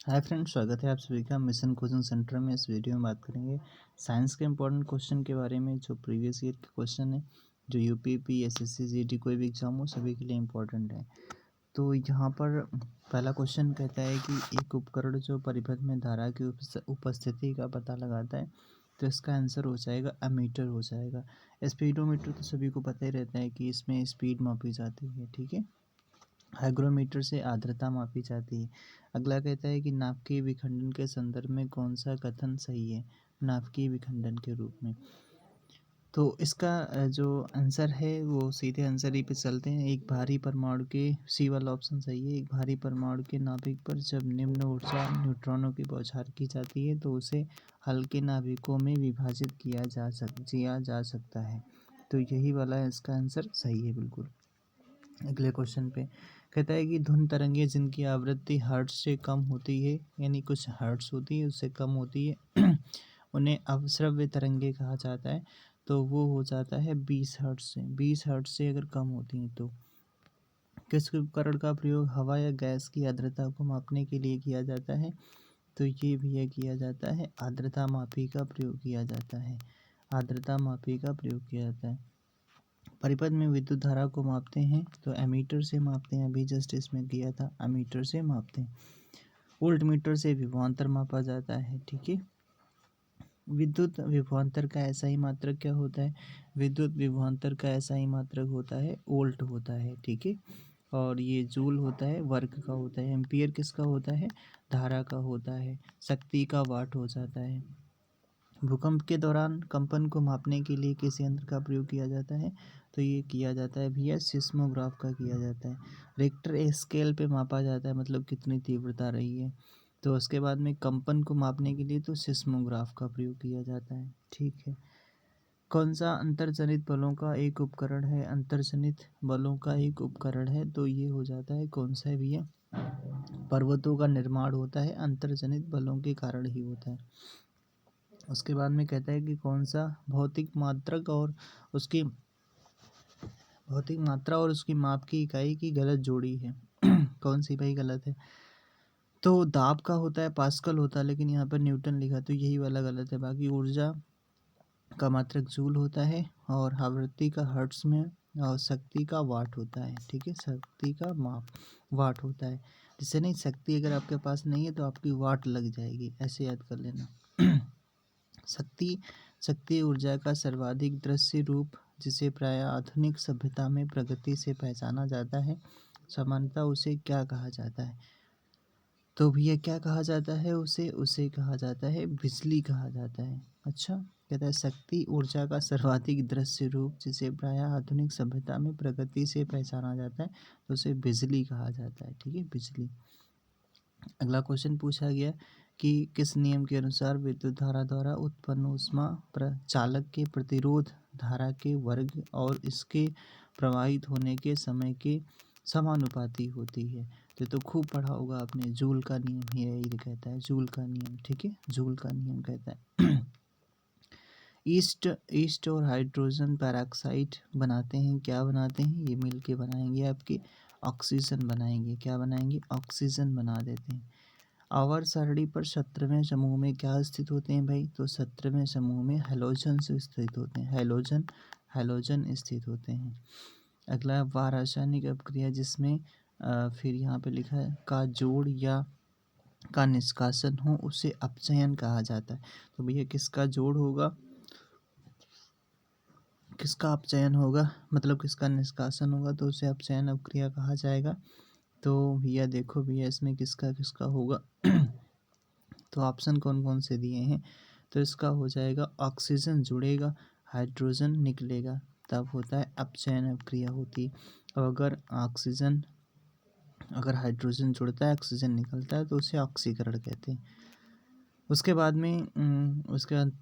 Hi friends, स्वागत है आप सभी का मिशन कोचिंग सेंटर में। इस वीडियो में बात करेंगे साइंस के इंपॉर्टेंट क्वेश्चन के बारे में, जो प्रीवियस ईयर के क्वेश्चन है, जो यूपीपी एसएससी जीडी कोई भी एग्जाम हो सभी के लिए इम्पोर्टेंट है। तो यहाँ पर पहला क्वेश्चन कहता है कि एक उपकरण जो परिपथ में धारा की उपस्थिति का पता लगाता है, तो इसका आंसर हो जाएगा एमीटर हो जाएगा। स्पीडोमीटर तो सभी को पता ही रहता है कि इसमें स्पीड मापी जाती है, ठीक है। हाइग्रोमीटर से आर्द्रता मापी जाती है। अगला कहता है कि नाभिकीय विखंडन के संदर्भ में कौन सा कथन सही है, नाभिकीय विखंडन के रूप में। तो इसका जो आंसर है वो सीधे आंसर ही पे चलते हैं। एक भारी परमाणु के, सी वाला ऑप्शन सही है। एक भारी परमाणु के नाभिक पर जब निम्न ऊर्जा न्यूट्रॉनों की बौछार की जाती है तो उसे हल्के नाभिकों में विभाजित किया जा सकता है। तो यही वाला इसका आंसर सही है बिल्कुल। अगले क्वेश्चन पे कहता है कि ध्वनि तरंगें जिनकी आवृत्ति हर्ट्ज से कम होती है, यानी कुछ हर्ट्ज होती है उससे कम होती है उन्हें अवश्रव्य तरंगे कहा जाता है। तो वो हो जाता है 20 हर्ट्ज से। 20 हर्ट्ज से अगर कम होती हैं तो किस उपकरण का प्रयोग हवा या गैस की आर्द्रता को मापने के लिए किया जाता है? तो ये भी किया जाता है, आर्द्रता मापी का प्रयोग किया जाता है। आर्द्रता मापी का प्रयोग किया जाता है। परिपथ में विद्युत धारा को मापते हैं तो एमीटर से मापते हैं, अभी जस्ट इसमें किया था, एमीटर से मापते हैं। वोल्ट मीटर से विभवांतर मापा जाता है, ठीक है। विद्युत विभवांतर का ऐसा ही मात्रक क्या होता है? विद्युत विभवांतर का ऐसा ही मात्रक होता है, वोल्ट होता है, ठीक है। और ये जूल होता है, वर्ग का होता है। एम्पियर किसका होता है? धारा का होता है। शक्ति का वाट हो जाता है। भूकंप के दौरान कंपन को मापने के लिए किस यंत्र का प्रयोग किया जाता है? तो ये किया जाता है भैया सिस्मोग्राफ का किया जाता है। रिक्टर स्केल पे मापा जाता है, मतलब कितनी तीव्रता रही है। तो उसके बाद में कंपन को मापने के लिए तो सिस्मोग्राफ का प्रयोग किया जाता है, ठीक है। कौन सा अंतर्जनित बलों का एक उपकरण है? अंतर्जनित बलों का एक उपकरण है तो ये हो जाता है कौन सा है भैया? पर्वतों का निर्माण होता है अंतर्जनित बलों के कारण ही होता है। उसके बाद में कहता है कि कौन सा भौतिक मात्रा और उसकी माप की इकाई की गलत जोड़ी है कौन सी भाई गलत है? तो दाब का होता है पास्कल होता है, लेकिन यहाँ पर न्यूटन लिखा तो यही वाला गलत है। बाकी ऊर्जा का मात्रक जूल होता है और आवृत्ति का हर्ट्ज में, और शक्ति का वाट होता है, ठीक है। शक्ति का माप वाट होता है। जिससे नहीं, शक्ति अगर आपके पास नहीं है तो आपकी वाट लग जाएगी, ऐसे याद कर लेना शक्ति ऊर्जा का सर्वाधिक दृश्य रूप, जिसे प्रायः आधुनिक सभ्यता में प्रगति से पहचाना जाता है, सामान्यतः उसे क्या कहा जाता है? तो भैया क्या कहा जाता है उसे कहा जाता है बिजली कहा जाता है। अच्छा, कहता है शक्ति ऊर्जा का सर्वाधिक दृश्य रूप, जिसे प्रायः आधुनिक सभ्यता में प्रगति से पहचाना जाता है, तो उसे बिजली कहा जाता है, ठीक है, बिजली। अगला क्वेश्चन पूछा गया कि किस नियम के अनुसार विद्युत धारा द्वारा उत्पन्न ऊष्मा चालक के प्रतिरोध धारा के वर्ग और इसके प्रवाहित होने के समय के समानुपाती होती है? तो खूब पढ़ा होगा आपने, जूल का नियम ही यही कहता है, जूल का नियम, ठीक है, जूल का नियम कहता है ईस्ट ईस्ट और हाइड्रोजन पेरोक्साइड बनाते हैं, क्या बनाते हैं? ये मिल के बनाएंगे आपके ऑक्सीजन बनाएंगे। क्या बनाएंगे? ऑक्सीजन बना देते हैं। आवर्त सारणी पर 17वें समूह में क्या स्थित होते हैं भाई? तो 17वें समूह में हैलोजन से स्थित होते हैं, हैलोजन स्थित होते हैं। अगला, वह रासायनिक अपक्रिया जिसमें फिर यहाँ पे लिखा है का जोड़ या का निष्कासन हो, उसे अपचयन कहा जाता है। तो भैया किसका जोड़ होगा, किसका अपचयन होगा, मतलब किसका निष्कासन होगा, तो उसे अपचयन अपक्रिया कहा जाएगा। तो भैया देखो भैया इसमें किसका किसका होगा तो ऑप्शन कौन कौन से दिए हैं? तो इसका हो जाएगा ऑक्सीजन जुड़ेगा, हाइड्रोजन निकलेगा, तब होता है अपचयन अपक्रिया होती है। और अगर हाइड्रोजन जुड़ता है, ऑक्सीजन निकलता है, तो उसे ऑक्सीकरण कहते हैं। उसके बाद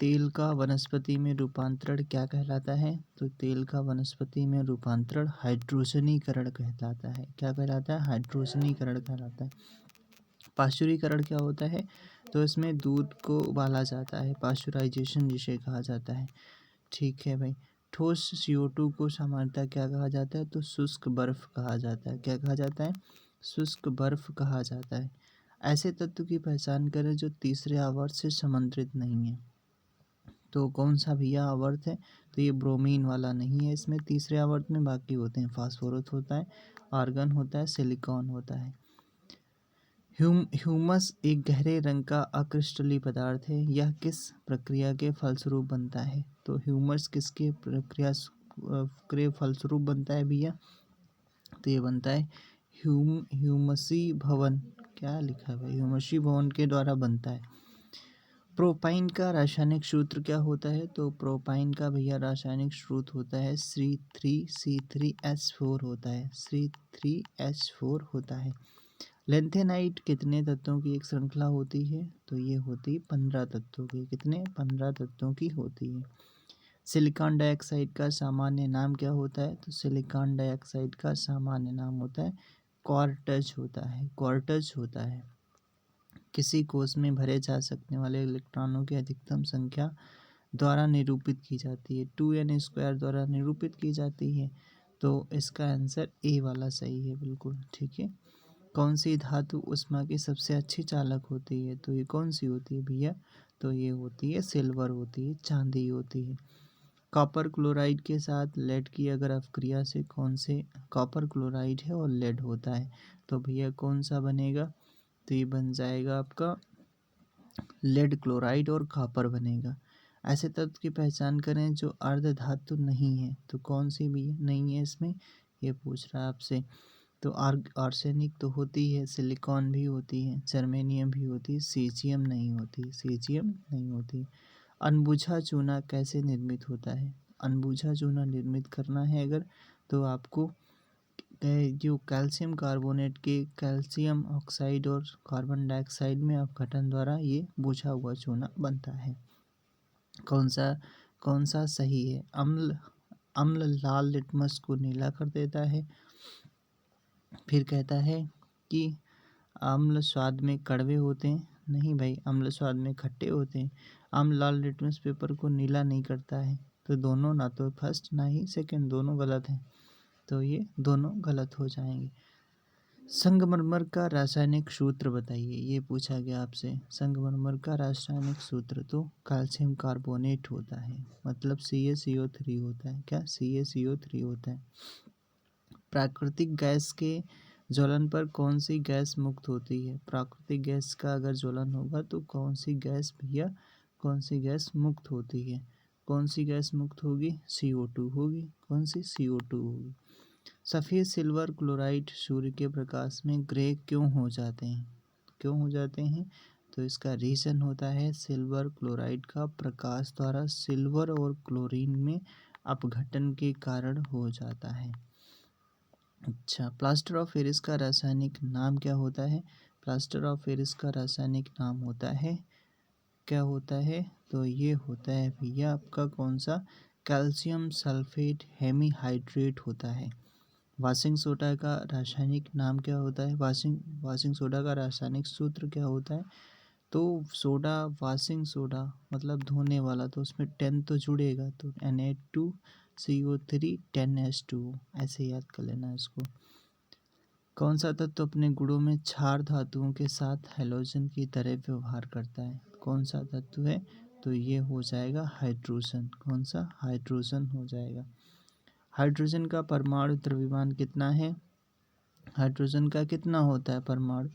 तेल का वनस्पति में रूपांतरण क्या कहलाता है? तो तेल का वनस्पति में रूपांतरण हाइड्रोजनीकरण कहलाता है। क्या कहलाता है? हाइड्रोजनीकरण कहलाता है। पाश्चुरीकरण क्या होता है? तो इसमें दूध को उबाला जाता है, पाश्चुराइजेशन जिसे कहा जाता है, ठीक है भाई। ठोस CO2 को सामान्यतः क्या कहा जाता है? तो शुष्क बर्फ कहा जाता है। क्या कहा जाता है? शुष्क बर्फ कहा जाता है। ऐसे तत्व की पहचान करें जो तीसरे आवर्त से समंत्रित नहीं है। तो कौन सा भैया आवर्त है? तो ये ब्रोमीन वाला नहीं है, इसमें तीसरे आवर्त में बाकी होते हैं, फास्फोरस होता है, आर्गन होता है, सिलिकॉन होता है। ह्यूमस एक गहरे रंग का अक्रिस्टलीय पदार्थ है। यह किस प्रक्रिया के फलस्वरूप बनता है? तो ह्यूमस किसके प्रक्रिया के फलस्वरूप बनता है भैया? तो ये बनता है ह्यूमसी भवन, क्या लिखा है भाई, ह्यूमसी भवन के द्वारा बनता है। प्रोपाइन का रासायनिक सूत्र क्या होता है? तो प्रोपाइन का भैया रासायनिक सूत्र होता है C3H4 होता है, C3H4 होता है। लेंथेनाइट कितने तत्वों की एक श्रृंखला होती है? तो ये होती 15 तत्वों की। कितने? 15 तत्वों की होती है। सिलिकॉन डाइऑक्साइड का सामान्य नाम क्या होता है? तो सिलिकॉन डाइऑक्साइड का सामान्य नाम होता है क्वार्टज होता है, क्वार्टज होता है। किसी कोश में भरे जा सकने वाले इलेक्ट्रॉनों की अधिकतम संख्या द्वारा निरूपित की जाती है, 2n² द्वारा निरूपित की जाती है। तो इसका आंसर ए वाला सही है, बिल्कुल ठीक है। कौन सी धातु ऊष्मा की सबसे अच्छी चालक होती है? तो ये कौन सी होती है भैया? तो ये होती है सिल्वर होती है, चांदी होती है। कॉपर क्लोराइड के साथ लेड की अगर अपक्रिया से कौन से, कॉपर क्लोराइड है और लेड होता है, तो भैया कौन सा बनेगा? तो ये बन जाएगा आपका लेड क्लोराइड और कॉपर बनेगा। ऐसे तत्व की पहचान करें जो अर्ध धातु नहीं है, तो कौन सी भी नहीं है इसमें, ये पूछ रहा है आपसे। तो आर्सेनिक तो होती है, सिलिकॉन भी होती है, जर्मेनियम भी होती है, सीजियम नहीं होती, सीजियम नहीं होती। अनबुझा चूना कैसे निर्मित होता है? अनबुझा चूना निर्मित करना है अगर, तो आपको जो कैल्शियम कार्बोनेट के कैल्शियम ऑक्साइड और कार्बन डाइऑक्साइड में अपघटन द्वारा ये बुझा हुआ चूना बनता है। कौन सा सही है? अम्ल लाल लिटमस को नीला कर देता है। फिर कहता है कि अम्ल स्वाद में कड़वे होते हैं। नहीं भाई, अम्ल स्वाद में खट्टे होते हैं। अम्ल लाल लिटमस पेपर को नीला नहीं करता है। तो दोनों, ना तो फर्स्ट ना ही सेकंड, दोनों गलत हैं। तो ये दोनों गलत हो जाएंगे। संगमरमर का रासायनिक सूत्र बताइए, ये पूछा गया आपसे। संगमरमर का रासायनिक सूत्र तो कैल्शियम कार्बोनेट होता है, मतलब CaCO3 होता है। क्या? CaCO3 होता है। प्राकृतिक गैस के ज्वलन पर कौन सी गैस मुक्त होती है? प्राकृतिक गैस का अगर ज्वलन होगा तो कौन सी गैस भैया, कौन सी गैस मुक्त होती है? कौन सी गैस मुक्त होगी? CO2 होगी। कौन सी? CO2 होगी। सफ़ेद सिल्वर क्लोराइड सूर्य के प्रकाश में ग्रे क्यों हो जाते हैं? क्यों हो जाते हैं? तो इसका रीज़न होता है सिल्वर क्लोराइड का प्रकाश द्वारा सिल्वर और क्लोरीन में अपघटन के कारण हो जाता है। अच्छा, प्लास्टर ऑफ पेरिस का रासायनिक नाम क्या होता है? प्लास्टर ऑफ पेरिस का रासायनिक नाम होता है, क्या होता है? तो ये होता है भैया आपका कौन सा? कैल्शियम सल्फेट हेमीहाइड्रेट होता है। वाशिंग सोडा का रासायनिक नाम क्या होता है? वाशिंग सोडा का रासायनिक सूत्र क्या होता है? तो सोडा, वाशिंग सोडा मतलब धोने वाला, तो उसमें 10 तो जुड़ेगा, तो Na2CO3 10H2O, ऐसे याद कर लेना इसको। कौन सा तत्व अपने गुणों में क्षार धातुओं के साथ हैलोजन की तरह व्यवहार करता है? कौन सा तत्व है? तो ये हो जाएगा हाइड्रोजन। कौन सा? हाइड्रोजन हो जाएगा। हाइड्रोजन का परमाणु द्रव्यमान कितना है? हाइड्रोजन का कितना होता है परमाणु?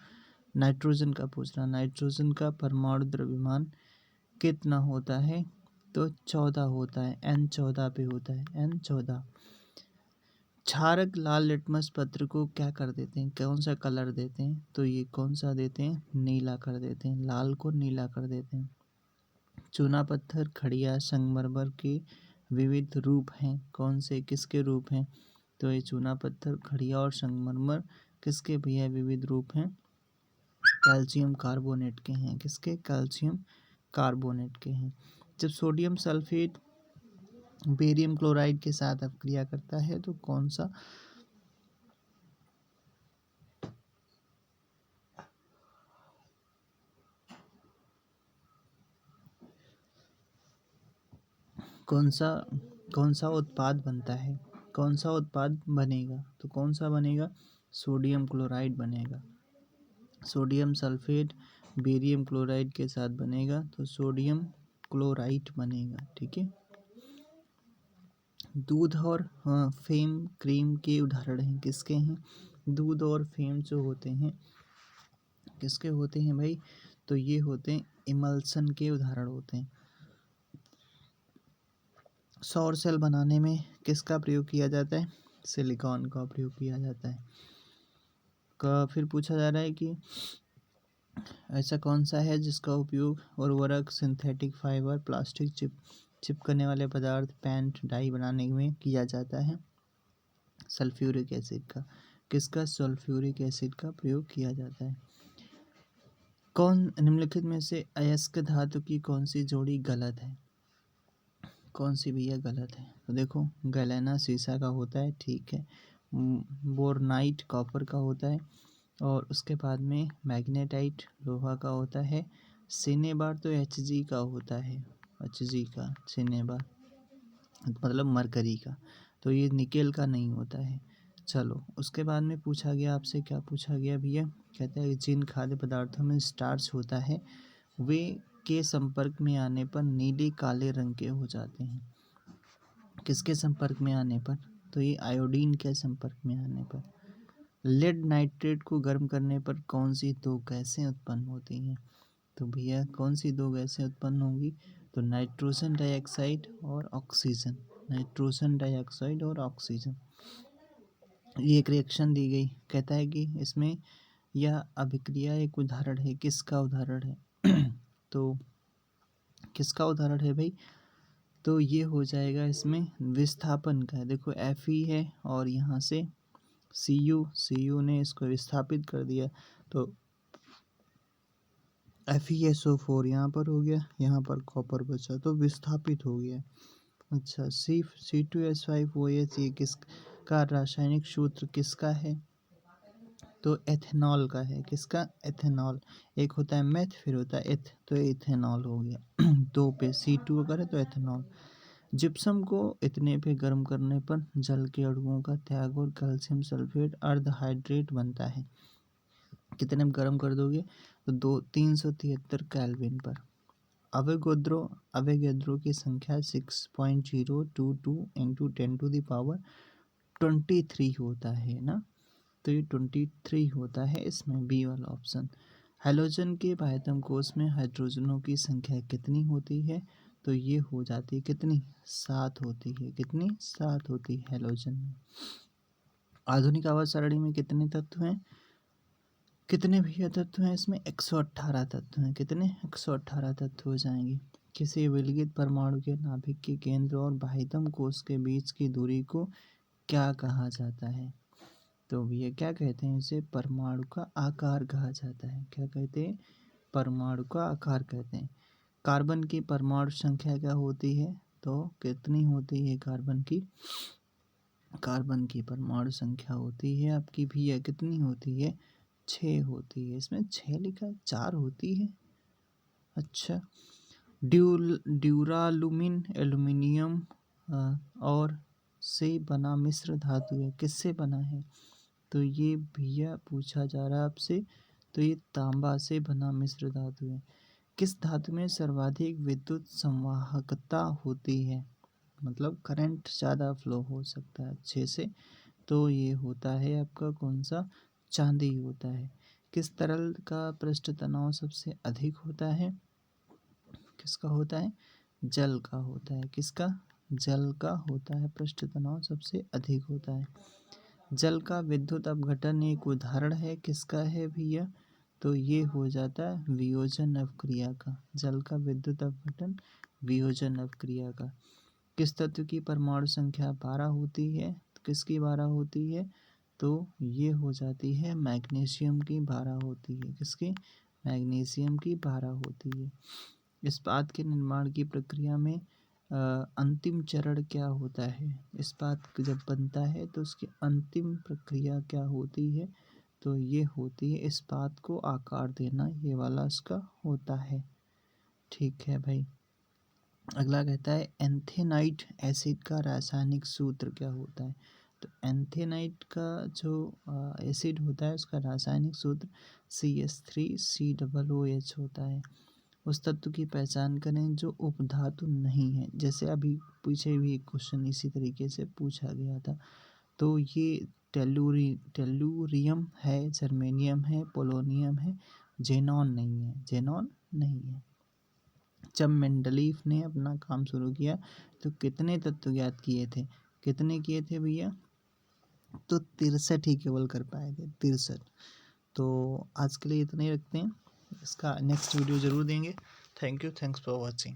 नाइट्रोजन का पूछ रहा, नाइट्रोजन का परमाणु द्रव्यमान कितना होता है? तो 14 होता है, N14 पे होता है, N14। क्षारक लाल लिटमस पत्र को क्या कर देते हैं? कौन सा कलर देते हैं? तो ये कौन सा देते हैं? नीला कर देते हैं, लाल को नीला कर देते हैं। चूना पत्थर, खड़िया, संगमरमर के विविध रूप हैं, कौन से, किसके रूप हैं? तो ये चूना पत्थर, खड़िया और संगमरमर किसके भैया विविध रूप हैं? कैल्शियम कार्बोनेट के हैं। किसके? कैल्शियम कार्बोनेट के हैं। जब सोडियम सल्फेट बेरियम क्लोराइड के साथ अपक्रिया करता है तो कौन सा कौन सा उत्पाद बनता है? कौन सा उत्पाद बनेगा? तो कौन सा बनेगा? सोडियम क्लोराइड बनेगा। सोडियम सल्फेट बेरियम क्लोराइड के साथ बनेगा, तो सोडियम क्लोराइड बनेगा। ठीक है। दूध और फेम क्रीम के उदाहरण हैं, किसके हैं? दूध और फेम जो होते हैं किसके होते हैं भाई? तो ये होते हैं इमल्सन के उदाहरण होते हैं। सौर सेल बनाने में किसका प्रयोग किया जाता है? सिलिकॉन का प्रयोग किया जाता है। फिर पूछा जा रहा है कि ऐसा कौन सा है जिसका उपयोग उर्वरक, सिंथेटिक फाइबर, प्लास्टिक चिपकने वाले पदार्थ, पेंट, डाई बनाने में किया जाता है? सल्फ्यूरिक एसिड का। किसका? सल्फ्यूरिक एसिड का प्रयोग किया जाता है। कौन निम्नलिखित में से अयस्क धातु की कौन सी जोड़ी गलत है? कौन सी भैया गलत है? तो देखो, गैलेना सीसा का होता है, ठीक है। बोरनाइट कॉपर का होता है, और उसके बाद में मैग्नेटाइट लोहा का होता है। सिनेबार तो Hg का होता है, Hg का सिनेबार मतलब मरकरी का, तो ये निकेल का नहीं होता है। चलो, उसके बाद में पूछा गया आपसे, क्या पूछा गया भैया? कहता है जिन खाद्य पदार्थों में स्टार्च होता है वे के संपर्क में आने पर नीले काले रंग के हो जाते हैं। किसके संपर्क में आने पर? तो ये आयोडीन के संपर्क में आने पर। लेड नाइट्रेट को गर्म करने पर कौन सी दो गैसें उत्पन्न होती हैं? तो भैया कौन सी दो गैसें उत्पन्न होंगी? तो नाइट्रोजन डाइऑक्साइड और ऑक्सीजन। नाइट्रोजन डाइऑक्साइड और ऑक्सीजन। ये एक रिएक्शन दी गई, कहता है कि इसमें यह अभिक्रिया एक उदाहरण है। किसका उदाहरण है? तो किसका उदाहरण है भाई? तो ये हो जाएगा इसमें विस्थापन का है। देखो Fe है और यहाँ से Cu ने इसको विस्थापित कर दिया, तो FeSO4 यहाँ पर हो गया, यहाँ पर कॉपर बचा तो विस्थापित हो गया। अच्छा, C2H5OH ये किसका रासायनिक सूत्र किसका है? तो एथेनॉल का है। किसका? एथेनॉल। एक होता है मेथ, फिर होता है एथ, तो एथेनॉल हो गया। दो पे C2 अगर है तो एथेनॉल। जिप्सम को इतने पे गर्म करने पर जल के अणुओं का त्याग और कैल्शियम सल्फेट अर्धहाइड्रेट बनता है। कितने में गर्म कर दोगे? तो 373 केल्विन पर। अवोगाद्रो की संख्या 6.022 इंटू 10⁻23 होता है ना, तो ये 23 होता है इसमें, बी वाला ऑप्शन। हैलोजन के बाह्यतम कोश में हाइड्रोजनों की संख्या कितनी होती है? तो ये हो जाती है कितनी? 7 होती है। कितनी? 7 होती है हैलोजन में। आधुनिक आवर्त सारणी में कितने तत्व हैं? कितने भैया तत्व हैं इसमें? 118 तत्व हैं। कितने? 118 तत्व हो जाएंगे। किसी विलगित परमाणु के नाभिक के केंद्र और बाह्यतम कोश के बीच की दूरी को क्या कहा जाता है? तो भैया क्या कहते हैं इसे? परमाणु का आकार कहा जाता है। क्या कहते हैं? परमाणु का आकार कहते हैं। कार्बन की परमाणु संख्या क्या होती है? तो कितनी होती है कार्बन की? कार्बन की परमाणु संख्या होती है आपकी भैया कितनी होती है? 6 होती है। इसमें 6 लिखा है, 4 होती है। अच्छा, ड्यूरालुमिन एल्यूमिनियम और से बना मिश्र धातु है। किससे बना है? तो ये भैया पूछा जा रहा है आपसे, तो ये तांबा से बना मिश्र धातु है। किस धातु में सर्वाधिक विद्युत संवाहकता होती है? मतलब करंट ज़्यादा फ्लो हो सकता है अच्छे से, तो ये होता है आपका कौन सा? चांदी होता है। किस तरल का पृष्ठ तनाव सबसे अधिक होता है? किसका होता है? जल का होता है। किसका? जल का होता है, पृष्ठ तनाव सबसे अधिक होता है। जल का विद्युत अपघटन एक उदाहरण है। किसका है भैया? तो ये हो जाता है वियोजन अपक्रिया का। जल का विद्युत अपघटन वियोजन अपक्रिया का। किस तत्व की परमाणु संख्या 12 होती है? तो किसकी 12 होती है? तो ये हो जाती है मैग्नीशियम की 12 होती है। किसकी? मैग्नीशियम की 12 होती है। इस्पात के निर्माण की प्रक्रिया में अंतिम चरण क्या होता है? इस्पात जब बनता है तो उसकी अंतिम प्रक्रिया क्या होती है? तो ये होती है इस्पात को आकार देना, ये वाला इसका होता है। ठीक है भाई। अगला कहता है एंथेनाइट एसिड का रासायनिक सूत्र क्या होता है? तो एंथेनाइट का जो एसिड होता है उसका रासायनिक सूत्र CH3COOH होता है। उस तत्व की पहचान करें जो उपधातु नहीं है। जैसे अभी पीछे भी एक क्वेश्चन इसी तरीके से पूछा गया था। तो ये टेलुरियम है, जर्मेनियम है, पोलोनियम है, जेनॉन नहीं है। जेनॉन नहीं है। जब मेंडलीफ ने अपना काम शुरू किया तो कितने तत्व ज्ञात किए थे? कितने किए थे भैया? तो 63 ही केवल कर पाए थे, 63। तो आज के लिए इतना ही रखते हैं। इसका नेक्स्ट वीडियो ज़रूर देंगे। Thank you, thanks for watching.